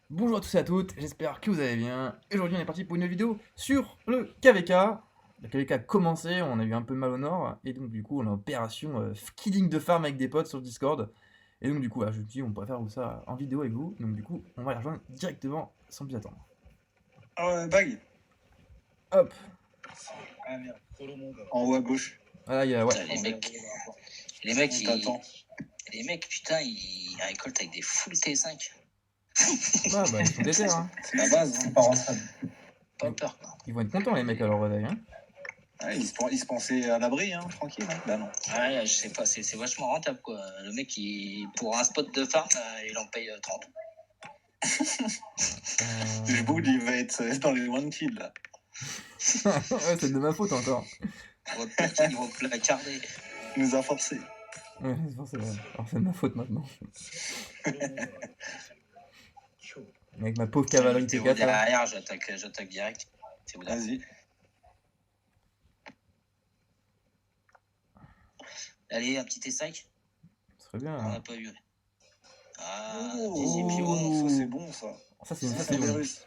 Bonjour à tous et à toutes, j'espère que vous allez bien. Aujourd'hui on est parti pour une vidéo sur le KVK. Le KVK a commencé, on a eu un peu mal au nord, et donc du coup on est en opération killing de farm avec des potes sur Discord. Et donc du coup je me dis on pourrait faire ça en vidéo avec vous, donc du coup on va les rejoindre directement sans plus attendre. Bague. Hop, Ah merde. En haut à gauche. voilà, il y a, ouais. Putain, les mecs, putain, ils récoltent avec des full T5. Ah bah ils sont déter, hein. C'est la base, c'est pas rentable. Pas peur, quoi. Ils vont être contents les mecs à leur réveil, hein. Ouais, ils se pensaient à l'abri, hein, tranquille. Hein. Bah non. Ouais, je sais pas, c'est vachement rentable, quoi. Le mec, pour un spot de farm, il en paye 30. Je bouge, il va être dans les one kills là. Ouais, c'est de ma faute encore. Ils vont placarder. Il nous a forcé. Ouais, c'est vrai. Alors c'est de ma faute maintenant. Avec ma pauvre cavalerie T'es T4 là. derrière, j'attaque direct. C'est là. Vas-y. Allez, un petit T5. Ce serait bien. On n'a pas vu. Ah, ça c'est bon ça. Ça c'est C'est bon. russe.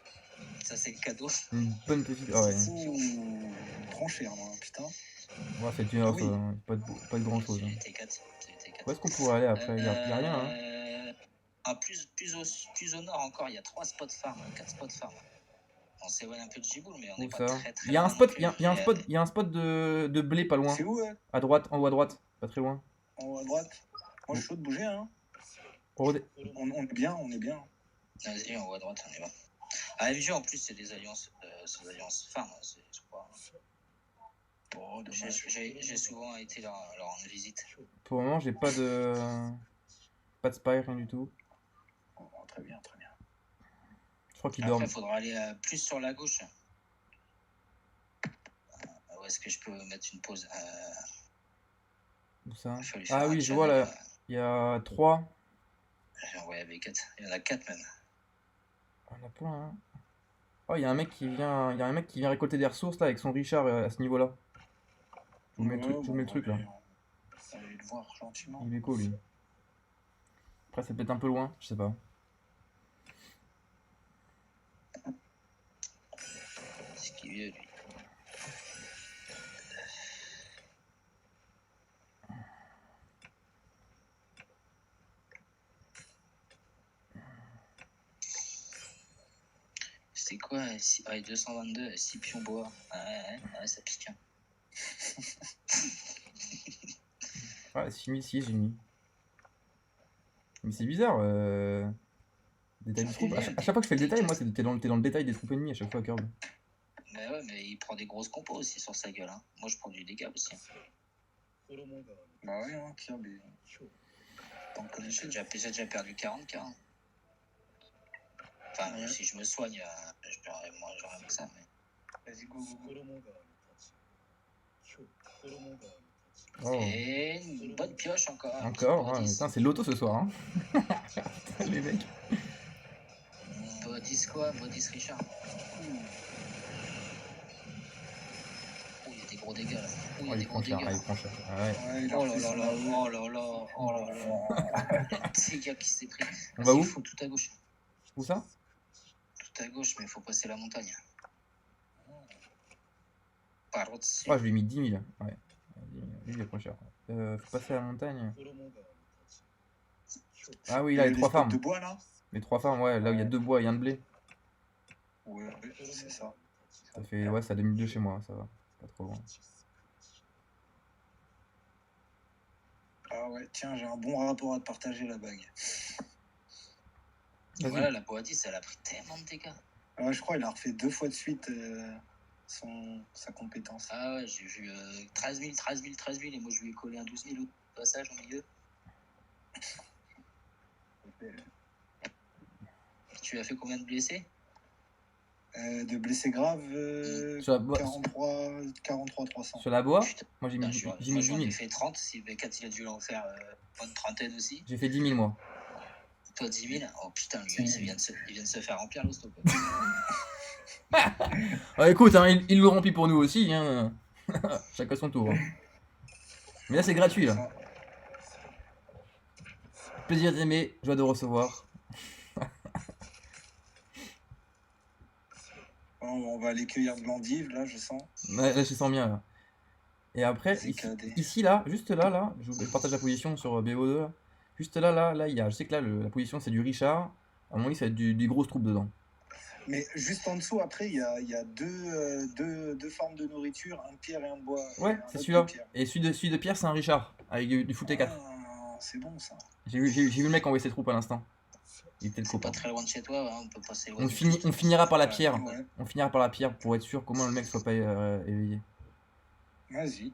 Ça, c'est le cadeau. Une bonne petite. Ah ouais. Trop cher, hein, putain. Ouais, c'est une offre, pas de grand chose. Hein. T4. Où est-ce qu'on pourrait aller après? Il y a rien. Hein. Plus au nord encore, il y a 3 spots farm, 4 spots farm. On s'éloigne un peu de Jiboul, mais on n'est pas très Il y a un spot, il y a un spot de blé pas loin. C'est où, ouais? À droite, en haut à droite, pas très loin. En haut à droite. Moi je suis chaud de bouger, hein. On est bien, on est bien. Vas-y, en haut à droite, on y va. À MG en plus, c'est des alliances farm, je crois. Oh, j'ai souvent été leur rendre visite. Pour le moment, j'ai pas de spy, rien du tout. Oh, très bien, très bien. Je crois qu'il dort. Après, il faudra aller plus sur la gauche. Où est-ce que je peux mettre une pause Où ça? Ah oui, je vois là. Il y a 3. J'ai envoyé avec 4. Il y en a 4 même. On a plein, hein. Oh, il y a un mec qui vient récolter des ressources là avec son Richard à ce niveau-là. Je vous mets le truc là. Ça va le voir gentiment. Il est éco lui. Après, c'est peut-être un peu loin, je sais pas. C'est qui vieux lui. C'est quoi 222, 6 pions bois. Ouais, ça pique. Hein. Ouais, 6006 j'ai mis. Mais c'est bizarre. Détail des troupes. À chaque fois que je fais le détail, moi, t'es dans le détail des troupes ennemies à chaque fois, Curb. Mais ouais, mais il prend des grosses compos aussi sur sa gueule. Hein. Moi, je prends du dégât aussi. Bah ouais, hein, Kirby. J'ai déjà perdu 40k. Hein. Enfin, ouais. Si je me soigne, je perds moins que ça. Mais... Vas-y, go. Oh. Et une bonne pioche encore. Encore, ouais, putain, c'est l'auto ce soir. Hein. Les mecs. Bodis quoi? Bodis Richard. Oh, il y a des gros dégâts là. Oh, il prend cher. Ah, il prend cher. Ah, ouais. Oh là là. Il y a un dégât qui s'est pris. On va où? Il faut tout à gauche. Où ça? Tout à gauche, mais il faut passer la montagne. Par au-dessus. Oh, je lui ai mis 10 000. Ouais. Lui, il est trop cher. Faut passer à la montagne. Ah oui, là, les 3 farms. De bois, là les 3 farms, ouais, là où il y a 2 bois et 1 de blé. Ouais, c'est ça. Ça fait, ouais, c'est à 2002 chez moi, ça va. Pas trop loin. Ah ouais, tiens, j'ai un bon rapport à te partager, la bague. Voilà, la Boadis, elle a pris tellement de dégâts. Ouais, je crois qu'il a refait 2 fois de suite sa compétence. Ah ouais, j'ai vu 13 000, et moi je lui ai collé un 12 000 au passage au milieu. Tu as fait combien de blessés? De blessés graves, 43 300. Sur la bois? Moi j'ai mis 10 000. J'ai fait 30, si V4 il a dû en faire une trentaine aussi. J'ai fait 10 000 moi. Toi 10 000? Oh putain, lui, il vient de se faire remplir l'hosto. Ah, écoute, hein, il le remplit pour nous aussi. Hein. Chacun son tour. Hein. Mais là c'est gratuit là. Plaisir d'aimer, joie de recevoir. On va aller cueillir de l'endive, là, je sens. Ouais, là, je sens bien, là. Et après, ZKD. ici, là, juste là, là, je partage la position sur BO2, là. Juste là, là, il y a, je sais que là, la position, c'est du Richard. À mon avis, ça va être des grosses troupes dedans. Mais juste en dessous, après, il y a deux formes de nourriture, un de pierre et un de bois. Ouais, et un c'est autre celui-là. de pierre. Et celui de Pierre, c'est un Richard, avec du full T4. Ah, c'est bon, ça. J'ai vu le mec envoyer ses troupes à l'instant. Il était le C'est copain. pas très loin de chez toi, hein, on peut pas On, s'éloigner. on finira par la Ouais, pierre. ouais. On finira par la pierre pour être sûr qu'au moins le mec soit pas éveillé. Vas-y.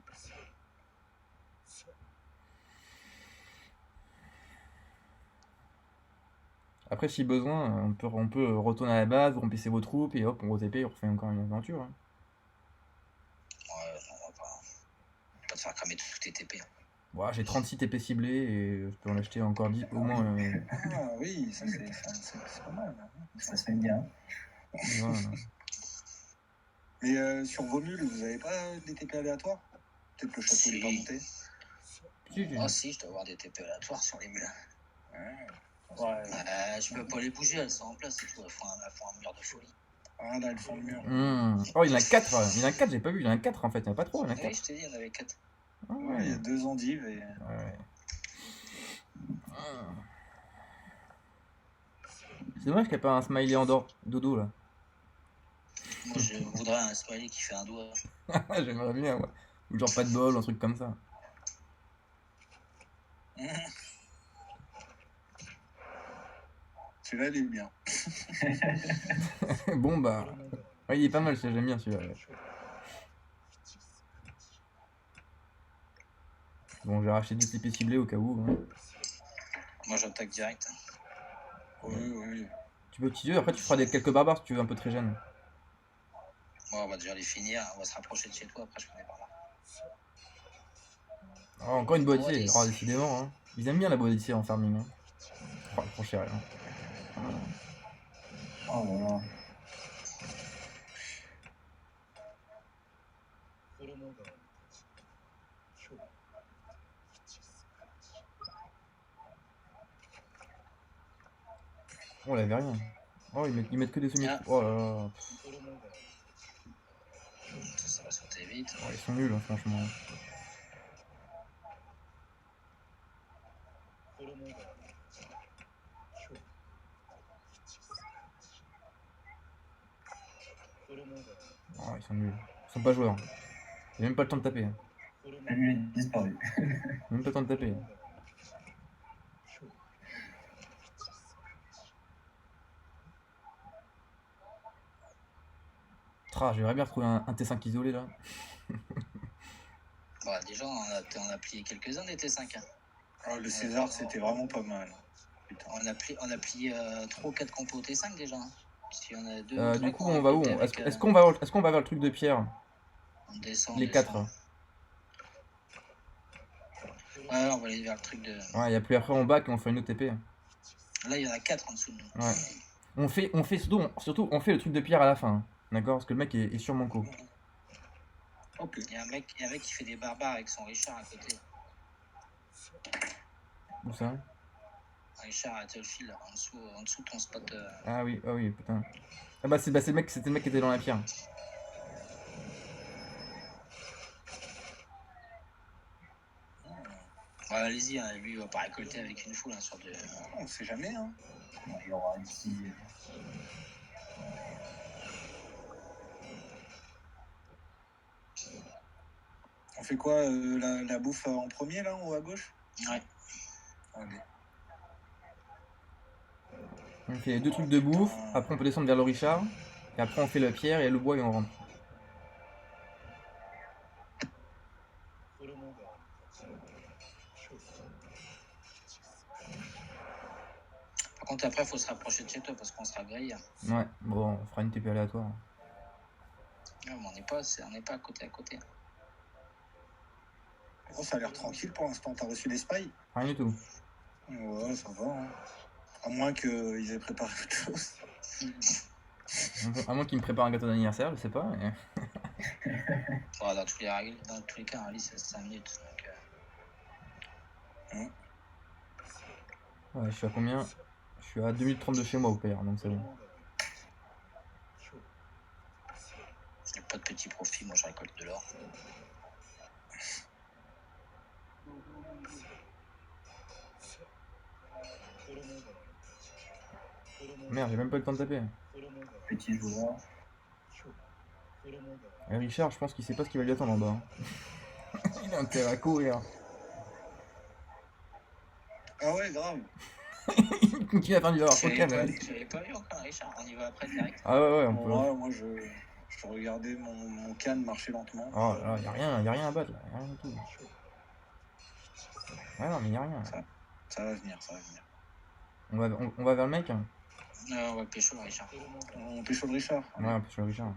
Après, si besoin, on peut retourner à la base, vous remplissez vos troupes et hop, on re-TP, on refait encore une aventure. Hein. Ouais, non, on va pas te faire cramer tous tes TP. Hein. Voilà, j'ai 36 TP ciblés et je peux en acheter encore 10 au moins. Ah oui, ça c'est pas mal. Ça se fait bien. Voilà. Mais sur vos mules, vous avez pas des TP aléatoires? Peut-être que le château n'est pas Si. monté. Ah si, je dois avoir des TP aléatoires sur les mules. Ouais. Je peux pas les bouger, elles sont en place et tout. Elles font un mur de folie. Ah là, elles font le mur. Oh, il y en a 4. Il y en a 4, j'ai pas vu. Il y en a 4 en fait. Il y en a pas trop, il y en a Oui, 4. je t'ai dit, il y en avait 4. Ah Ouais, il y a ouais. 2 endives et. Ouais. Ah. C'est dommage qu'il n'y ait pas un smiley en dodo là. Moi, je voudrais un smiley qui fait un doigt. J'aimerais bien, ouais. Ou genre pas de bol, un truc comme ça. Celui-là, il est bien. Bon bah. Ouais, il est pas mal, j'aime bien celui-là. Ouais. Bon, j'ai racheté 2 TP ciblés au cas où. Hein. Moi, j'attaque direct. Oui. Tu peux utiliser, après tu feras quelques barbares si tu veux un peu très jeune. Bon, on va déjà les finir. On va se rapprocher de chez toi. Après, je connais par là. Oh, encore une boîte Bois d'Issée. dix. Oh, décidément. Hein. Ils aiment bien la boîte d'Issée en farming. Hein. Oh, trop cher. Hein. Oh là là. Oh, il avait rien. Oh, ils mettent que des semi. Ah. Oh là là. Ça va sauter vite. Oh, ils sont nuls, hein, franchement. Oh, ils sont nuls. Ils sont pas joueurs. J'ai même pas le temps de taper. Hein. Lui est disparu. Même pas le temps de taper. Tra, j'aimerais bien retrouver un T5 isolé là. Bon, déjà, on a plié quelques-uns des T5. Hein. Ah, le César, c'était vraiment pas mal. Putain. On a plié 3 ou 4 compos T5 déjà. Hein. Si on a 2 Du coup, on va où? Est-ce qu'on va vers le truc de pierre? On descend. Les 4. Ouais, on va aller vers le truc de. Ouais, et puis après on back et on fait une autre TP. Là, il y en a 4 en dessous de nous. Ouais. On fait surtout, on fait le truc de pierre à la fin. Hein. D'accord? Parce que le mec est sur mon co. Ok. Il y a un mec qui fait des barbares avec son Richard à côté. Où ça? Richard à Tullfield, en dessous de ton spot. Ah oui, putain. Ah bah c'était le mec qui était dans la pierre. Ouais, allez-y, hein, lui il va pas récolter avec une foule hein, sur de. On sait jamais, hein. Il y aura ici. On fait quoi la bouffe en premier, là, en haut à gauche? Ouais. Allez. On fait les 2 trucs de bouffe, après on peut descendre vers le Richard, et après on fait la pierre et le bois et on rentre. Par contre, après, il faut se rapprocher de chez toi parce qu'on sera grillé. Ouais, bon, on fera une TP aléatoire. Ouais, mais on n'est pas à côté. Oh, ça a l'air tranquille pour l'instant. T'as reçu des spies? Rien du tout. Ouais, ça va. Hein. À moins qu'ils aient préparé autre chose. À moins qu'il me prépare un gâteau d'anniversaire, je sais pas. Mais... Bon, dans tous les cas, un rallye, c'est 5 minutes. Donc, Ouais, je suis à combien? Je suis à 2 minutes 30 de chez moi au pire, donc c'est bon. pas de petit profit, moi je récolte de l'or. Merde, j'ai même pas eu le temps de taper. Petit joueur. Et Richard, je pense qu'il sait pas ce qu'il va lui attendre en bas. Hein. Il a intérêt à courir. Ah ouais, grave. Il continue à faire du leurre. J'avais Ok, pas, mais... j'avais pas vu encore Richard, on y va après direct. Ah ouais, on peut. Bon, ouais, moi, je regardais mon canne marcher lentement. Oh là, y a rien à battre là, y a rien du tout. Ouais, non, mais y a rien. Ça va venir, ça va venir. On va vers le mec. Hein. On va pécho Richard. On pécho le Richard. Ouais, on peut sur le Richard.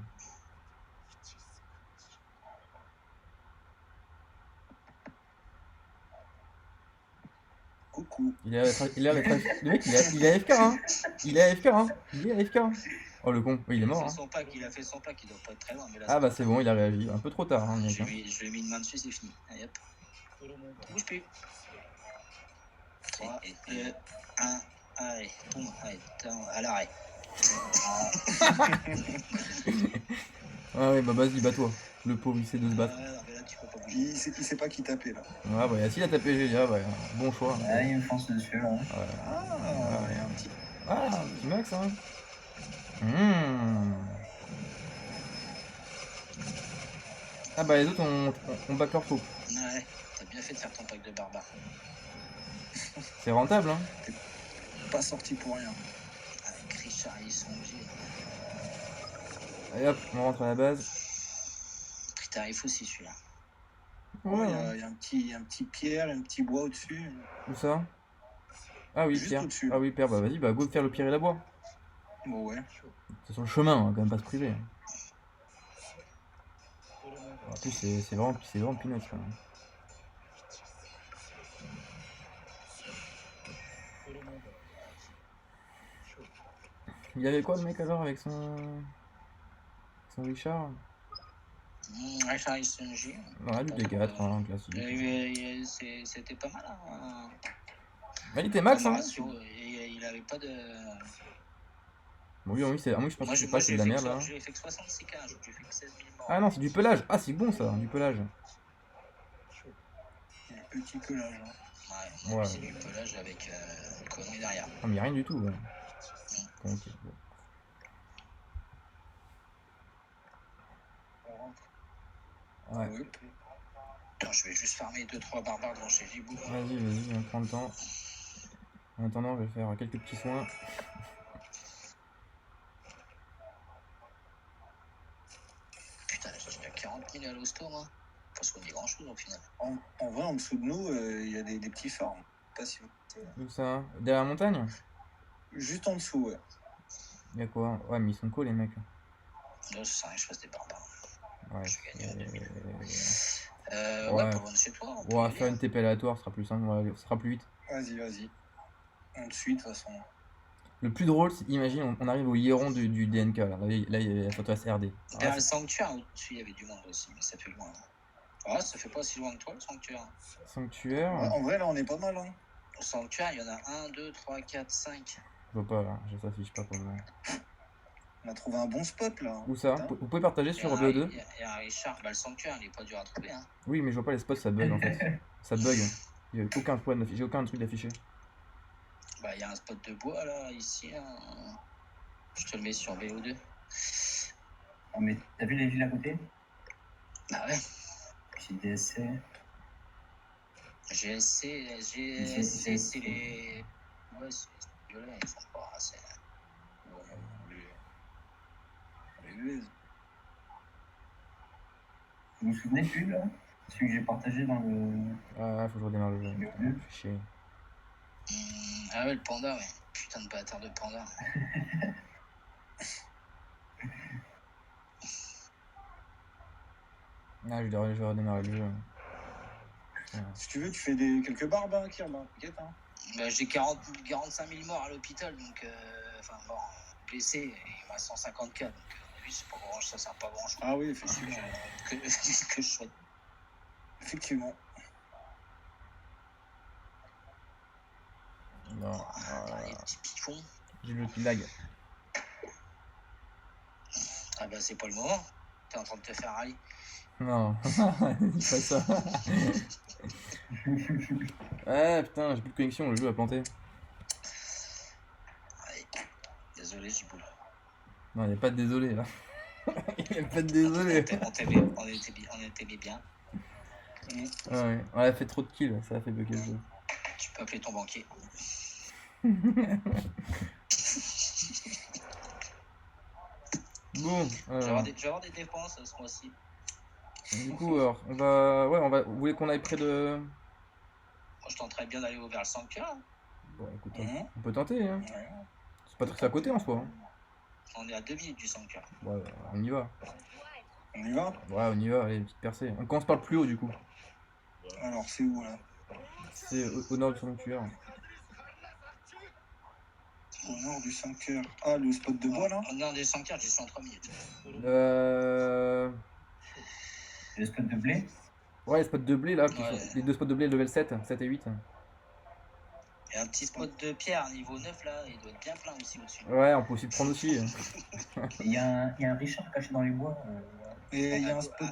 Coucou. Il est le mec, il est AFK, hein. Il est AFK, hein. Il est AFK. Oh le con, oui, il est mort. Hein. Il a fait son pack, il doit pas être très loin. Mais là, Ah bah c'est bon, il a réagi. Un peu trop tard, hein, le mec. je lui ai mis une main dessus, c'est fini. Allez hop. Bouge plus. 3, 2, 1, allez, boum, allez, à l'arrêt. Ah ouais, bah vas-y, bats-toi. Le pauvre, il sait de se battre. Non, mais là, tu peux pas bouger. Il sait pas qui taper là. Ah bah s'il a tapé GG, ouais, bon choix. Ah, il me fonce dessus là. Ah, il y a un petit. Ah, petit max, hein. Mmh. Ah bah les autres, on back leur coupe. Ouais, t'as bien fait de faire ton pack de barbares. C'est rentable, hein. Pas sorti pour rien. Avec Richard et Sonji. Allez hop, on rentre à la base. Prix tarif aussi celui-là. Ouais, Il y a un petit pierre et un petit bois au-dessus. Où ça? Ah oui, Juste Pierre. au-dessus. Ah oui, Pierre, bah vas-y, bah go faire le pierre et la bois. Bon, ouais. C'est sur le chemin, on va quand même pas se priver. En plus, c'est vraiment peanuts, quoi. Il y avait quoi le mec alors avec son Richard? Richard et Sonji. Ouais, du D4, hein, classique. C'était pas mal. Hein. Mais il était max, Comme hein. ratio, et il avait pas de. Bon, oui, je pense Moi, que je c'est pas c'est de la merde, là. Je lui ai fait que 66 k, je lui ai fait que 16 000 morts. Ah non, c'est du pelage. Ah, c'est bon ça, du pelage. Il y a un petit pelage. Hein. Ouais, Ouais. c'est du pelage avec une connerie derrière. Ah, mais y a rien du tout, ouais. Ok, bon. Ouais. Attends, je vais juste farmer 2-3 barbares devant chez Gibou. Vas-y, on prend le temps. En attendant, je vais faire quelques petits soins. Putain, j'ai déjà 40 000 à l'hosto, moi. Pas soigner grand chose au final. En vrai, en dessous de nous, il y a des petits farms. Pas si vous- Où ça? Derrière la montagne? Juste en dessous, ouais. Y'a quoi? Ouais, mais ils sont cool les mecs. Là, ça sert à rien que je fasse des barbares. Ouais. Je vais gagner à 2000. Ouais. Ouais, pas loin de chez toi. On peut On y va aller. faire une TP aléatoire, ce sera plus simple, ouais, ce sera plus vite. Vas-y. On te suit de toute façon. Le plus drôle, c'est, imagine, on arrive au Hieron du DNK, là, il y a la photo SRD. Vers le sanctuaire, au-dessus, il y avait du monde aussi, mais ça fait loin. Ah, ça fait pas si loin que toi, le sanctuaire. Sanctuaire, Ouais, en vrai, là, on est pas mal. Hein. Au sanctuaire, il y en a 1, 2, 3, 4, 5. je vois pas là, ça s'affiche pas pour le moment. On a trouvé un bon spot là. Où ça? Putain. Vous pouvez partager sur BO2? Et un Richard, bah le sanctuaire, il est pas dur à trouver. Hein. Oui, mais je vois pas les spots, ça bug en fait. Ça bug. J'ai aucun truc d'affiché. Bah, il y a un spot de bois là, ici. Hein. Je te le mets sur BO2. Ah, mais t'as vu les villes à côté? Bah ouais. J'ai DSC. GSC, c'est les. Ouais, c'est les violets, ils sont pas assez. Vous vous souvenez plus là? Celui que j'ai partagé dans le. Ah, faut que je redémarre le jeu. Le Putain, fais chier. Ah ouais, le panda, ouais. Putain de bâtard de panda. Ah, je vais redémarrer le jeu. Si tu veux, tu fais quelques barbes, hein, Kirb, hein. T'inquiète, hein. Bah, j'ai 45 000 morts à l'hôpital, donc. Enfin, morts, blessés, et il m'a 150 k, donc lui, c'est pas grand, ça sert pas à grand chose. Ah oui, effectivement. Que je souhaite. Effectivement. Non, Les petits pifons. j'ai le qui lag. Ah bah, c'est pas le moment. T'es en train de te faire rallye. Non, dis pas ça. Ouais, putain, j'ai plus de connexion, le jeu a planté. Ouais. Désolé, Giboul. Non, y a pas de désolé là. Y a pas de On désolé. était bien. Ah ouais, on a fait trop de kills, ça a fait bugger le jeu. Tu peux appeler ton banquier. Bon, Je vais avoir des dépenses ce mois-ci. du coup, alors, on va. Ouais, on va. Vous voulez qu'on aille près de. Moi, je tenterais bien d'aller vers le 100K. Bon, écoute, Mhm. on peut tenter, hein. Ouais. C'est pas très à côté en soi. Hein. On est à 2 minutes du 100K. Ouais, on y va. On y va? Ouais, on y va, allez, petite percée. On commence par le plus haut du coup. Alors, c'est où là? C'est au nord du sanctuaire. Au nord du 5 heures. Ah, le spot de bois là? On est dans des 100K, j'y suis en 3 minutes. Le spot de blé. Ouais, les spots de blé là, qui Ouais. sont... les deux spots de blé level 7, 7 et 8. Et un petit spot de pierre niveau 9 là, il doit être bien plein aussi au-dessus. Ouais, on peut aussi le prendre aussi. Il y a un Richard caché dans les bois. Et il y a un Ah, spot.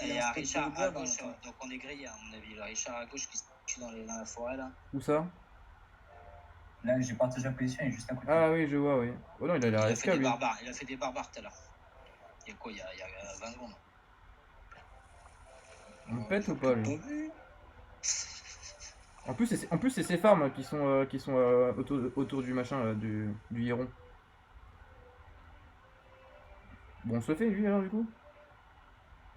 Et Il y il y a un a un spot Richard de bois à dans gauche, le temps. donc on est grillé à mon avis. Le Richard à gauche qui se tue dans la forêt là. Où ça? Là, j'ai partagé la position, il est juste à côté. Ah oui, je vois, oui. Oh non, il a l'air Il a AFK fait des lui. barbares, il a fait des barbares tout à l'heure. Il y a quoi, il y a 20 secondes. On le pète J'ai ou pas peut-être lui? pas vu. En plus c'est ces farms qui sont autour du machin, là, du Héron. Bon, on se le fait lui alors du coup?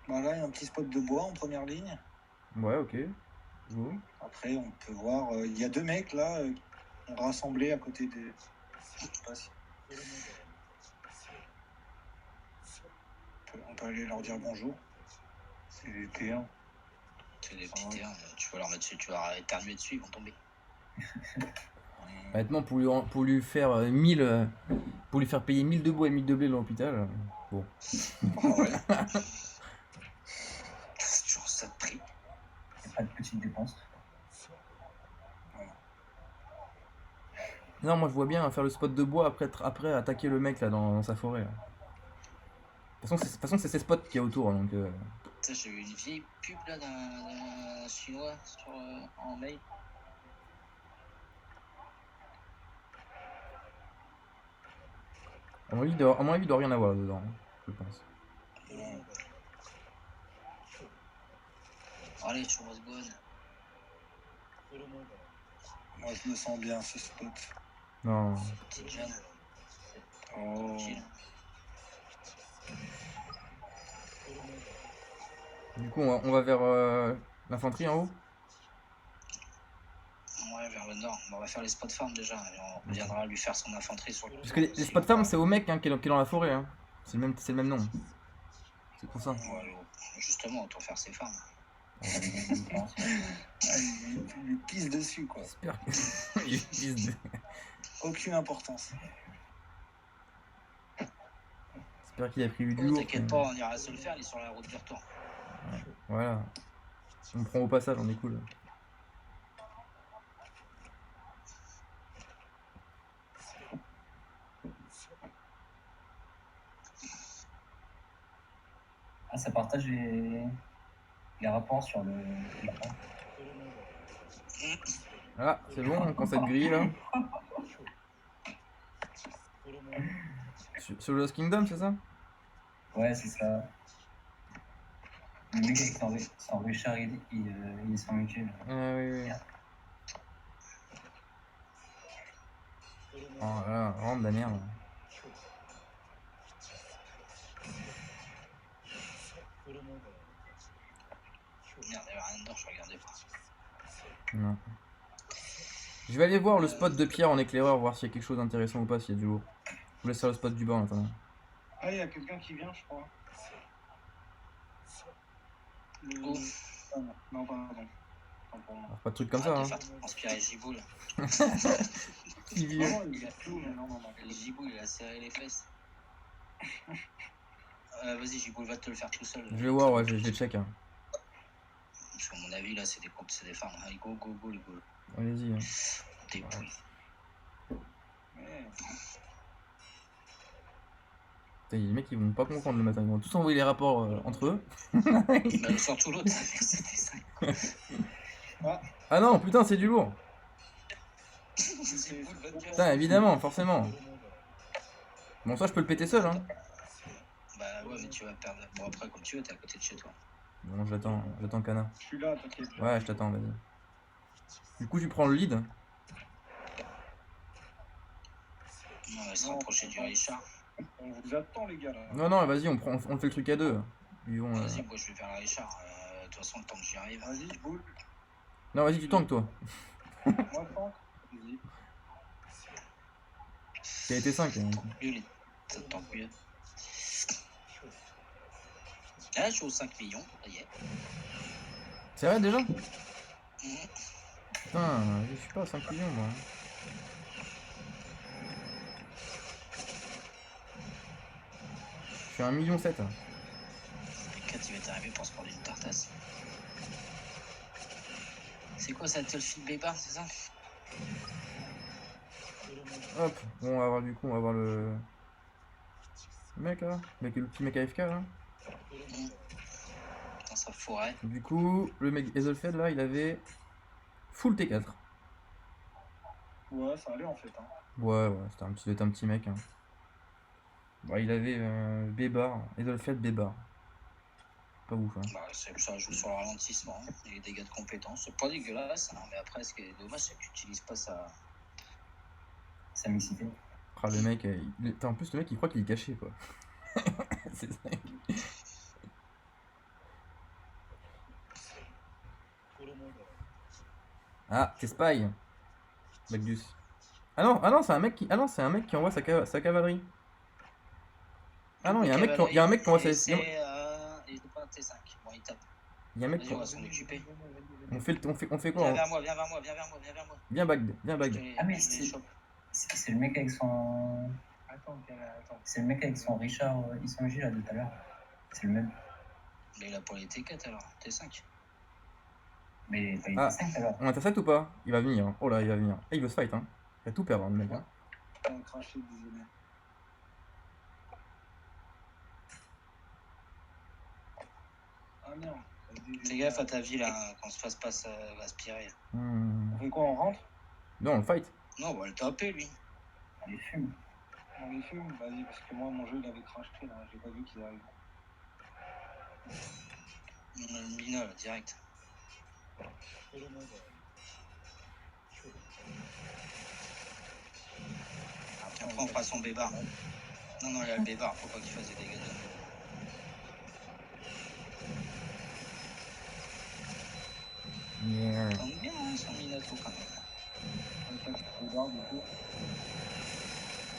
Bah là, il y a un petit spot de bois en première ligne. Ouais, ok. Go. Après, on peut voir. Il y a deux mecs là qui ont rassemblé à côté des. Je sais pas si. On peut aller leur dire bonjour. C'est des T1. C'est des petits terrains, tu vas leur mettre dessus, tu vas éternuer dessus, ils vont tomber. Maintenant pour lui faire 1000 pour lui faire payer 1000 de bois et 1000 de blé dans l'hôpital. Bon. Ah ouais. C'est toujours ça de prix. Il n'y a pas de petites dépenses. Non, moi je vois bien faire le spot de bois après attaquer le mec là dans sa forêt. Là. De toute façon, c'est ces spots qu'il y a autour donc. Tu sais, j'ai eu une vieille pub là d'un chinois sur, en mail. À mon avis, il doit rien avoir dedans, hein, je pense. Allez, je was bonne. Moi, je me sens bien ce spot. Non. Petite jeune, Oh. tranquille. Du coup, on va vers l'infanterie en haut. Ouais, vers le nord. Bon, on va faire les spots farm déjà. Et on viendra lui faire son infanterie sur le. Parce que les spots farm, c'est au mec hein, qui est dans la forêt. Hein. C'est le même nom. C'est pour ça. Ouais, justement, autant faire ses farms. Ah, il lui pisse dessus quoi. J'espère que. Aucune importance. J'espère qu'il a pris du Oh, lourd. t'inquiète pas, on ira se le faire, il est sur la route du retour. Voilà. On prend au passage, on est cool. Ah, ça partage les rapports sur le. Ah, c'est bon, on commence à être grillé là. Sur le Lost Kingdom, c'est ça? Ouais, c'est ça. Le mec avec son Richard, il s'en occupe. Ah oui, oui. Oh là, vraiment de la merde. Merde, il y avait rien dedans, je regardais pas. Non. Je vais aller voir le spot de pierre en éclaireur, voir s'il y a quelque chose d'intéressant ou pas, s'il y a du lourd. Je vous laisse faire le spot du bas en attendant. Ah, il y a quelqu'un qui vient, je crois. Go. Ah, non, pardon. Alors, pas de trucs comme ça, hein. Arrête de faire transpirer Giboul. Qui vieux. Non, il a tout, mais non. Le Giboul, il a serré les fesses. Vas-y, Giboul, va te le faire tout seul. Je vais voir, ouais, je les check. Hein. Parce qu'à mon avis, là, c'est des farms. Allez, go, les go. Allez-y. Hein. Des pouilles. Ouais. Putain, les mecs ils vont pas comprendre le matin, ils vont tous envoyer les rapports entre eux. Bah, surtout l'autre, c'était 5. Ah non, putain, c'est du lourd. C'est boule, bonne gueule. Putain, évidemment, forcément. Bon, ça je peux le péter seul, hein. Bah ouais, mais tu vas perdre. Bon, après, comme tu veux, t'es à côté de chez toi. Bon, j'attends Kana. Je suis là, t'inquiète. Ouais, je t'attends, vas-y. Du coup, tu prends le lead. Non, on va se Non, rapprocher du Richard. On vous attend, les gars, là. Non, vas-y, on fait le truc à deux. Ils vont, Vas-y, moi je vais vers la Richard. De toute façon, le temps que j'y arrive. Vas-y, boule. Non, vas-y, tu tankes toi. Moi, Franck. Vas-y. T'as été 5. Mieux, ça te tente mieux. Ah, je suis aux 5 millions, ça y est. C'est vrai déjà? Mhm. Putain, je suis pas à 5 millions moi. Je suis à 1,7 million. Le 4, il va t'arriver pour se prendre une tartasse. C'est quoi ça, Telfil Bébar, c'est ça? Hop, bon, on va voir du coup, on va voir le mec là, le petit mec AFK là. Dans sa forêt. Du coup, le mec Ethelfed là, il avait full T4. Ouais, ça allait, en fait. Hein. Ouais, c'était un petit mec. Hein. Bah, il avait Bébar, Ethelfed Bébar. Pas ouf. Hein. Bah, ça joue sur le ralentissement et les dégâts de compétences. C'est pas dégueulasse, hein, mais après, ce qui est dommage, c'est que tu n'utilises pas ça. Sa mixité. Ah, le mec, en plus, le mec il croit qu'il est caché quoi. C'est ça. Ah, t'es spy, Bagdus. Ah non, c'est un mec qui envoie sa cavalerie. Ah non, il y a un mec qui envoie sa. Il est pas un T5. Bon, il tape. Il y a un mec Vas-y, qui. on va s'en occuper. On fait quoi? Viens vers moi, viens vers moi, viens vers moi, viens vers moi. Viens Bagd, viens Je Bagd. te les- Ah, mais je les chope. c'est le mec avec son. Attends. C'est le mec avec son Richard Isongi là de tout à l'heure. C'est le même. Mais il a pas les T4 alors, T5. Mais il Ah. était 5 alors. On intercepte ou pas? Il va venir. Oh là, il va venir. Eh, il veut se fight, hein. Il va tout perdre, hein, le mec. Hein. On a craché, désolé. Ah merde. Fais gaffe à ta vie là, qu'on se fasse pas aspirer. Hmm. On fait quoi, on rentre? Non, on le fight. Non, on va le taper lui. On les fume. On les fume? Vas-y, parce que moi, mon jeu, il avait craché, là. J'ai pas vu qu'ils arrivent. On a le mina là, direct. Après, on fera son bébar. Non, il y a le bébar, faut pas qu'il fasse des dégâts. Yeah. Tente bien hein, son minato quand même. On fait le garde, du coup.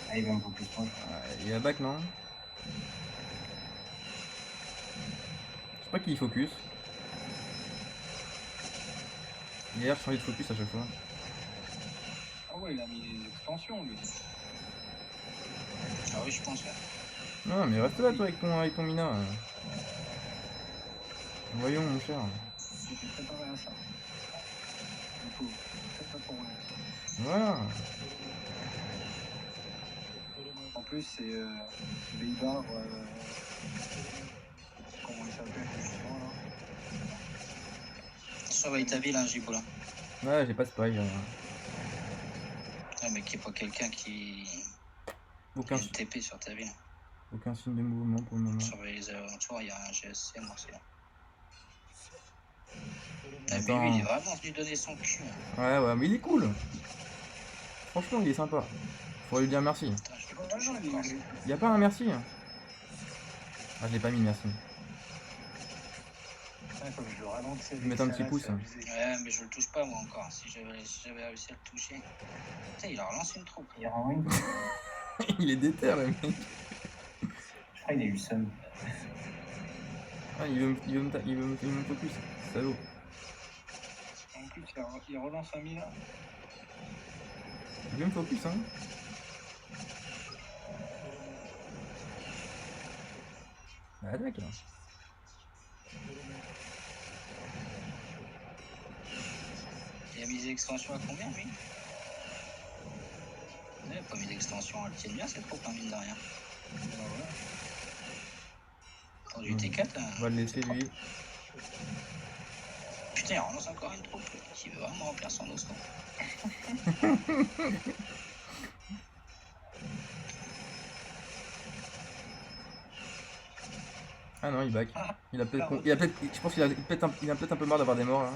Ah, il va un peu plus proche. Il y a back, non? Je sais pas qui il focus. Il a l'air de changer de focus à chaque fois. Ah ouais, il a mis des extensions, lui. Ah oui, je pense. Ouais. Non, mais reste là, toi, avec ton mina. Voyons, mon cher. J'étais préparé à ça. Du coup, c'est pas pour rien. Voilà. En plus, c'est Beibar. Comment il s'appelle, justement, là? Surveille ta ville, hein, Jiboula. Ouais, j'ai pas de spy. Ah, mais qu'il n'y ait pas quelqu'un qui. Aucun, Une TP sur ta ville. aucun signe de mouvement pour le moment. Surveille les alentours, il y a un GSM aussi là. Ah, mais Attends. lui, il est vraiment venu donner son cul. Hein. Ouais, mais il est cool. Franchement, il est sympa. Faudrait lui dire merci. Putain, je vais pas toucher non, il est- encore. Y a pas un merci? Ah, je l'ai pas mis, merci. Putain, faut que je le ralentisse. Je vais mettre un petit pouce. Ouais, mais je le touche pas moi encore. Si j'avais réussi à le toucher. Putain, il a relancé une troupe. Il rend une. Il est déter, le mec. Je crois qu'il a eu le seum. Ah, il veut me focus. Salaud. En plus, il relance un mille. Il veut me focus, hein. Bah, attaque, là. Il a mis des extensions à combien lui? Il n'a pas mis d'extension, elle tient bien cette troupe, hein, mine de rien. voilà. Attends, du T4 là. On va le laisser lui. Putain, il relance encore une troupe qui veut vraiment remplir son os. Quoi. Ah non, il back. Il a peut-être. Je pense qu'il a peut-être un peu marre d'avoir des morts là.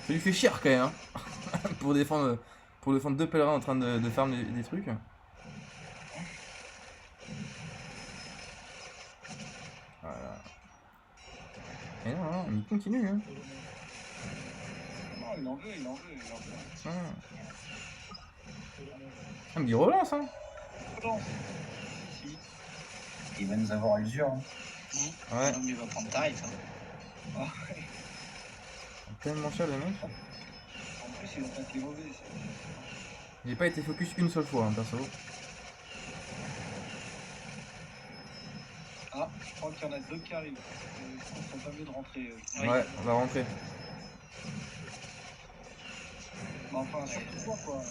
Ça lui fait cher quand même, hein. Pour défendre deux pèlerins en train de farm des trucs. Voilà. Et non, non, il continue. Hein. Non, il en veut, il en veut, il en veut. Ah. Ah, mais il relance, hein. Relance. Si. Il va nous avoir à l'usure. Hein. Ouais. L'homme, il va prendre tarif. Hein. Ah, Tellement cher le mec. en plus, il a pas été mauvais. J'ai pas été focus une seule fois, hein, perso. Ah, je crois qu'il y en a deux qui arrivent. Je pense qu'on pas mieux de rentrer. Oui. Ouais, on va rentrer. Mais enfin, surtout toi, quoi.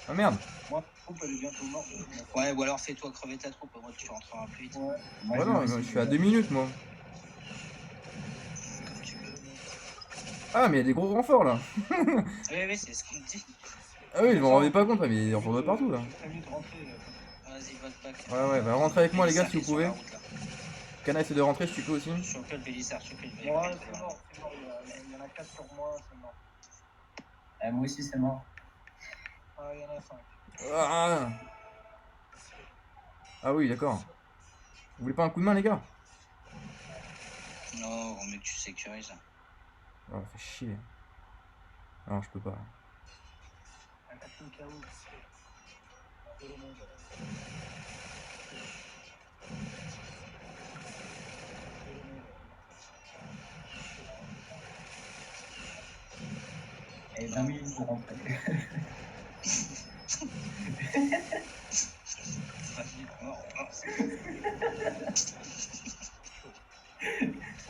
Ah merde. Moi, la troupe, elle est bientôt morte. Ouais, ou alors fais-toi crever ta troupe, moi tu rentreras plus vite. Ouais. Moi, Ouais, non, je suis à 2 minutes moi. Comme tu veux. Ah, mais il y a des gros renforts là. Oui, c'est ce qu'on me dit. Ah oui, je m'en rendais pas compte, mais il y a des renforts de partout là. C'est mieux de rentrer. Vas-y, vote back. Ouais, bah rentrez avec moi les gars si vous Sur pouvez. la route, là. Cana essaie de rentrer, je peux aussi. Choper le Bélissard, choper le Ouais, Bélissard. c'est mort, c'est mort. Il y en a 4 sur moi, c'est mort. Moi aussi, c'est mort. Ah, il y en a 5. Ah, ah oui, d'accord. Vous voulez pas un coup de main les gars? Non, vaut mieux que tu sécurises. Oh, fait chier. Non, je peux pas. Un 4 KO. Et 20 minutes pour rentrer.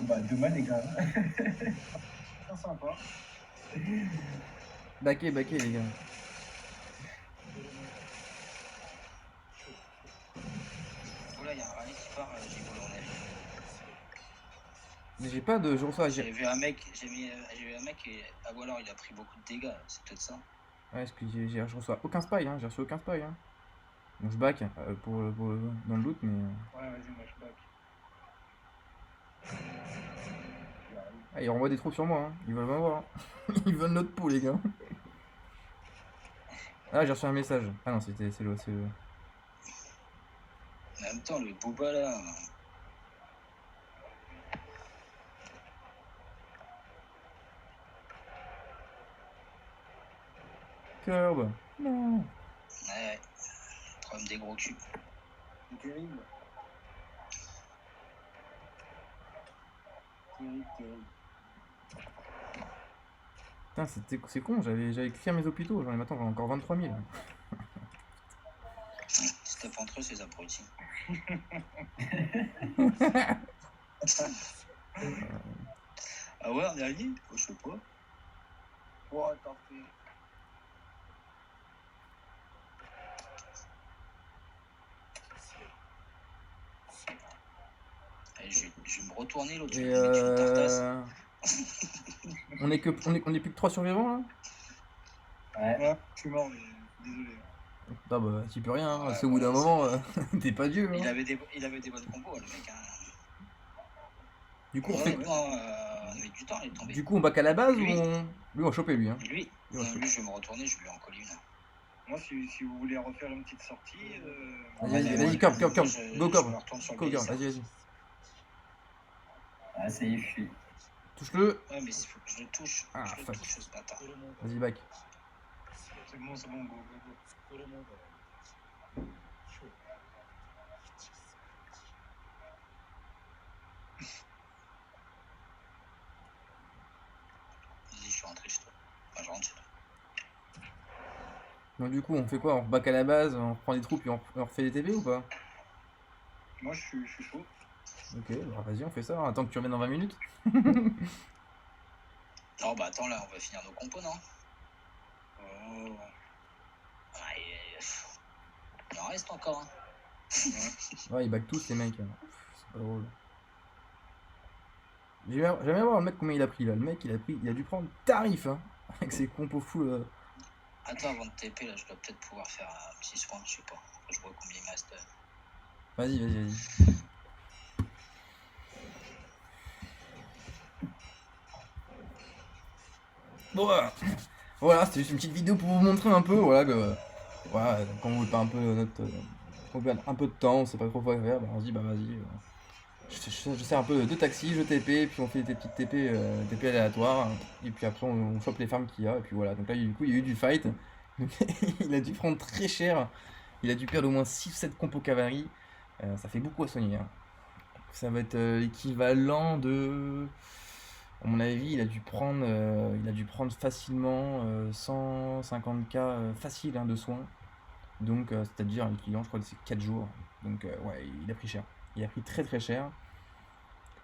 Bah, demain, les gars. C'est sympa. Baquez les gars. Oh là, il y a un rallye qui part, j'ai volé en avis. Mais j'ai pas de. Je reçois. J'ai vu un mec, j'ai vu un mec et. Ah, ou alors il a pris beaucoup de dégâts, c'est peut-être ça. Ouais, parce que je reçois aucun spy, hein. J'ai reçu aucun spy, hein. Donc je back dans le loot, mais. Ouais, vas-y, moi je back. Ah, ils renvoient des troupes sur moi, hein. Ils veulent m'avoir. Hein. Ils veulent notre peau, les gars. Ah, j'ai reçu un message. Ah non, c'est le. En même temps, le Booba là. Curb. Non. Ouais, problème des gros culs. C'est terrible. Terrible. Putain, c'est con, j'avais écrit à mes hôpitaux. J'en ai maintenant, j'en ai encore 23 000. Se tape entre eux, ces abrutis. Ah ouais, on est alliés? Oh, je sais pas. Oh, t'en fais. Allez, je vais me retourner l'autre. Et on est plus que 3 survivants là. Ouais. Ouais, je suis mort, mais désolé. Ah bah, tu peux rien, hein. Ouais, C'est au bout d'un ouais, moment, t'es pas Dieu. Hein. Il avait des bonnes combos, le mec. Hein. Du coup, on Ouais, fait. non, on met du temps, il est tombé. Du coup, on back à la base Lui. ou on. Lui, on va choper lui. Hein. Lui, Lui, on va non, choper. lui, je vais me retourner, je vais lui en coller une. Moi, si vous voulez refaire une petite sortie. Vas-y, Curb, go Curb. Je me retourne sur le Go Curb, Bélissard. vas-y. Ah, ça y est, je suis. Touche-le. Ouais, mais il faut que je le touche. Ah, Je le fuck. touche, ce bâtard. Vas-y, back. C'est bon, go. Vas-y, je suis rentré chez toi. Enfin, je rentre chez toi. Donc, du coup, on fait quoi? On back à la base, on reprend des troupes et on refait des TP ou pas? Moi, je suis chaud. Ok, bah vas-y, on fait ça. Attends que tu reviennes dans 20 minutes. Non, bah attends, là, on va finir nos compos, non? Oh. Ah, Il en reste encore, hein. Ouais, ils back tous les mecs. Hein. C'est pas drôle. J'aimerais voir le mec combien il a pris là. Le mec il a dû prendre tarif hein, avec ses compos full. Attends, avant de TP, là, je dois peut-être pouvoir faire un petit soin, je sais pas. Je vois combien il me reste. Vas-y. Bon voilà, c'était juste une petite vidéo pour vous montrer un peu, voilà, que voilà, quand on veut pas un peu on perd un peu de temps, on sait pas trop quoi faire, bah on se dit bah vas-y, je sers un peu de taxi, je TP, puis on fait des petites TP aléatoires, et puis après on chope les farms qu'il y a, et puis voilà, donc là du coup il y a eu du fight, donc, il a dû prendre très cher, il a dû perdre au moins 6 ou 7 compos cavalerie, ça fait beaucoup à soigner, hein. Ça va être l'équivalent de... À mon avis, il a dû prendre facilement 150K facile hein, de soins. Donc, c'est-à-dire l'équivalent, je crois que c'est 4 jours. Donc, ouais, il a pris cher. Il a pris très très cher.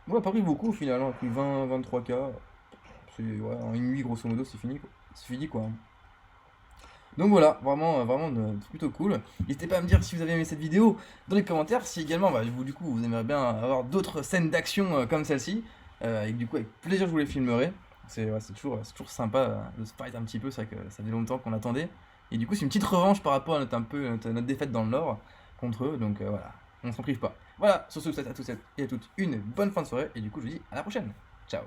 Bon, il a pas pris beaucoup au final, hein. Il a pris 20-23K. Ouais, en une nuit, grosso modo, c'est fini quoi. C'est fini quoi. Donc voilà, vraiment plutôt cool. N'hésitez pas à me dire si vous avez aimé cette vidéo dans les commentaires, si également bah, du coup vous aimeriez bien avoir d'autres scènes d'action comme celle-ci. Et du coup avec plaisir je vous les filmerai. C'est toujours sympa de se fight un petit peu, c'est vrai que ça fait longtemps qu'on attendait. Et du coup c'est une petite revanche par rapport à notre défaite dans le Nord contre eux, donc voilà, on s'en prive pas. Voilà, sur ce, je vous souhaite à tous et à toutes une bonne fin de soirée, et du coup je vous dis à la prochaine. Ciao.